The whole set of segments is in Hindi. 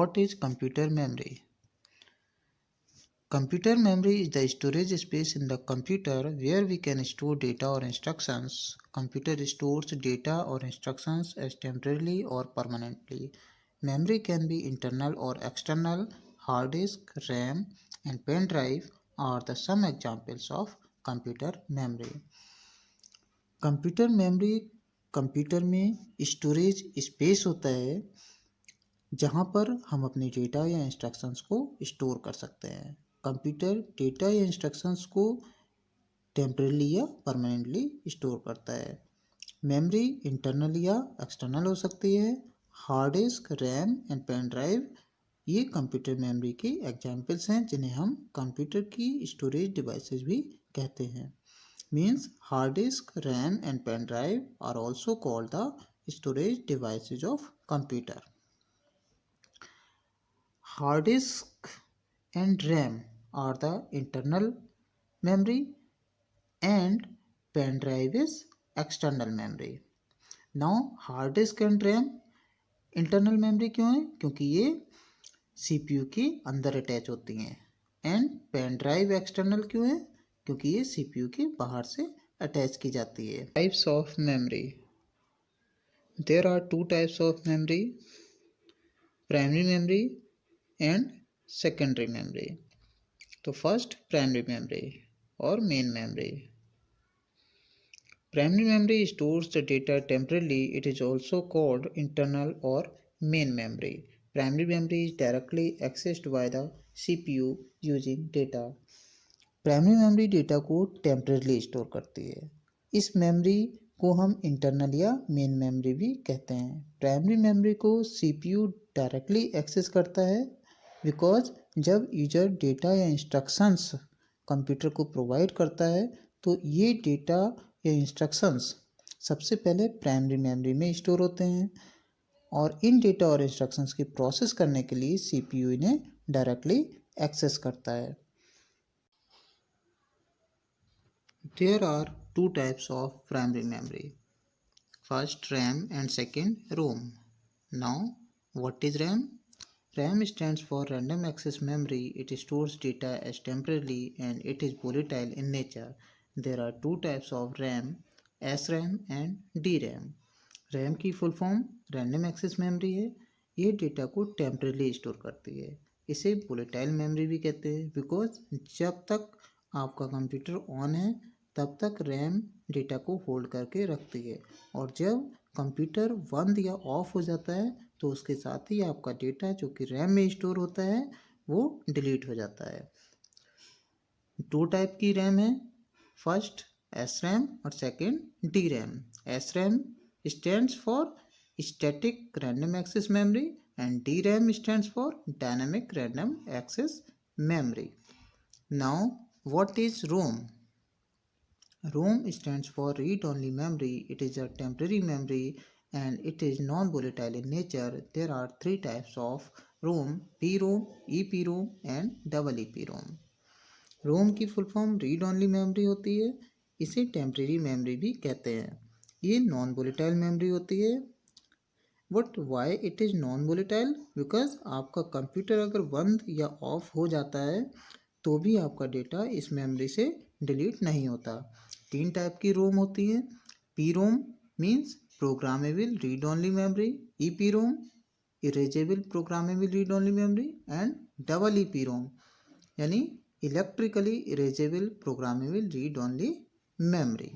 what is computer memory? Computer memory is the storage space in the computer where we can store data or instructions. Computer stores data or instructions as temporarily or permanently. Memory can be internal or external. Hard disk, RAM, and pen drive are the some examples of computer memory. Computer memory computer में स्टोरेज स्पेस होता है जहाँ पर हम अपने डेटा या इंस्ट्रक्शंस को स्टोर कर सकते हैं। कंप्यूटर डेटा या इंस्ट्रक्शंस को टेम्परेली या परमानेंटली स्टोर करता है। मेमोरी इंटरनल या एक्सटर्नल हो सकती है। Hard disk, RAM and pen drive ये कंप्यूटर मेमोरी के एग्जाम्पल्स हैं जिन्हें हम कंप्यूटर की स्टोरेज डिवाइसेस भी कहते हैं। Means hard disk, RAM and pen drive are also called the storage devices of computer. Hard disk and RAM are the internal memory and pen drive is external memory. Now hard disk and RAM internal memory क्यों है? क्योंकि ये CPU के अंदर अटैच होती हैं। एंड पेन ड्राइव एक्सटर्नल क्यों है? क्योंकि ये CPU के बाहर से अटैच की जाती है। Types of memory, there are two types of memory, primary memory and secondary memory. तो फर्स्ट प्राइमरी मेमोरी और main memory. Primary memory stores the data temporarily, it is also called internal और main memory. Primary memory is directly accessed by the CPU using data. Primary memory data को टेम्परेली स्टोर करती है। इस मेमोरी को हम इंटरनल या मेन मेमोरी भी कहते हैं। प्राइमरी मेमोरी को CPU डायरेक्टली एक्सेस करता है बिकॉज जब यूजर डेटा या इंस्ट्रक्शंस कंप्यूटर को प्रोवाइड करता है तो ये डेटा या इंस्ट्रक्शंस सबसे पहले प्राइमरी मेमोरी में स्टोर होते हैं और इन डेटा और इंस्ट्रक्शंस की प्रोसेस करने के लिए CPU इन्हें डायरेक्टली एक्सेस करता है। There are two types of primary memory. First RAM and second ROM. Now, what is RAM? RAM stands for Random Access Memory. It stores data as temporarily and it is volatile in nature. There are two types of RAM, SRAM and DRAM. RAM की full form Random Access Memory है। ये डेटा को टेम्परली स्टोर करती है। इसे वोलेटाइल मेमोरी भी कहते हैं बिकॉज जब तक आपका कंप्यूटर ऑन है तब तक रैम डेटा को होल्ड करके रखती है और जब कंप्यूटर बंद या ऑफ हो जाता है तो उसके साथ ही आपका डेटा जो कि रैम में स्टोर होता है वो डिलीट हो जाता है। दो टाइप की रैम है, फर्स्ट SRAM और second DRAM। SRAM stands for static random access memory एंड DRAM stands for dynamic random access memory. Now what is ROM? ROM stands for read-only memory. It is a temporary memory and it is non-volatile in nature. There are three types of ROM: PROM, EPROM and EEPROM. ROM की full form read only memory होती है। इसे टेम्परेरी मेमोरी भी कहते हैं। ये नॉन वोलेटाइल मेमोरी होती है। But why it is non volatile? Because आपका कंप्यूटर अगर बंद या ऑफ हो जाता है तो भी आपका डेटा इस मेमोरी से डिलीट नहीं होता। तीन टाइप की रोम होती है। PROM means programmable read only memory, EPROM erasable programmable read only memory and EEPROM यानी electrically erasable programmable read only memory.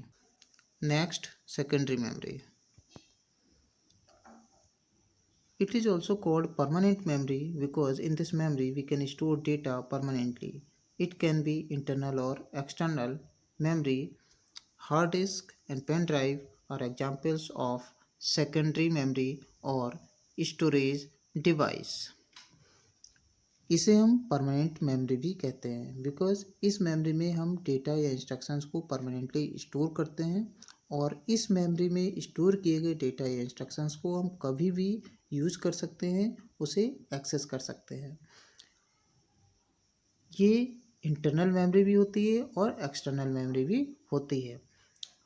Next secondary memory. It is also called permanent memory because in this memory we can store data permanently. It can be internal or external memory. Hard disk and pen drive are examples of secondary memory or storage device. इसे हम परमानेंट मेमोरी भी कहते हैं बिकॉज इस मेमोरी में हम डेटा या इंस्ट्रक्शंस को परमानेंटली स्टोर करते हैं और इस मेमोरी में स्टोर किए गए डेटा या इंस्ट्रक्शंस को हम कभी भी यूज कर सकते हैं, उसे एक्सेस कर सकते हैं। ये इंटरनल मेमोरी भी होती है और एक्सटर्नल मेमोरी भी होती है।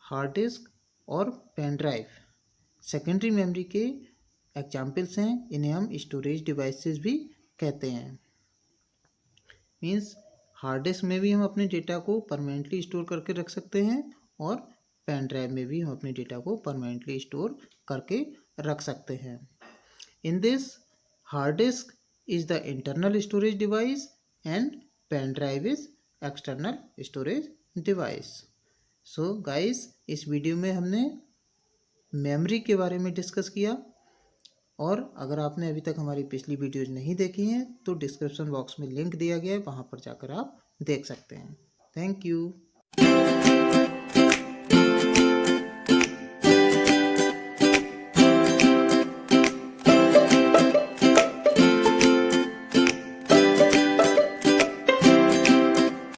हार्ड डिस्क और पेन ड्राइव सेकेंडरी मेमोरी के एग्जाम्पल्स हैं, इन्हें हम स्टोरेज डिवाइसेस भी कहते हैं। मीन्स हार्ड डिस्क में भी हम अपने डेटा को परमानेंटली स्टोर करके रख सकते हैं और पेन ड्राइव में भी हम अपने डेटा को परमानेंटली स्टोर करके रख सकते हैं। In this hard disk is the internal storage device and pen drive is external storage device. So guys, इस वीडियो में हमने मेमोरी के बारे में डिस्कस किया, और अगर आपने अभी तक हमारी पिछली वीडियोज नहीं देखी हैं तो डिस्क्रिप्शन बॉक्स में लिंक दिया गया है, वहाँ पर जाकर आप देख सकते हैं। Thank you.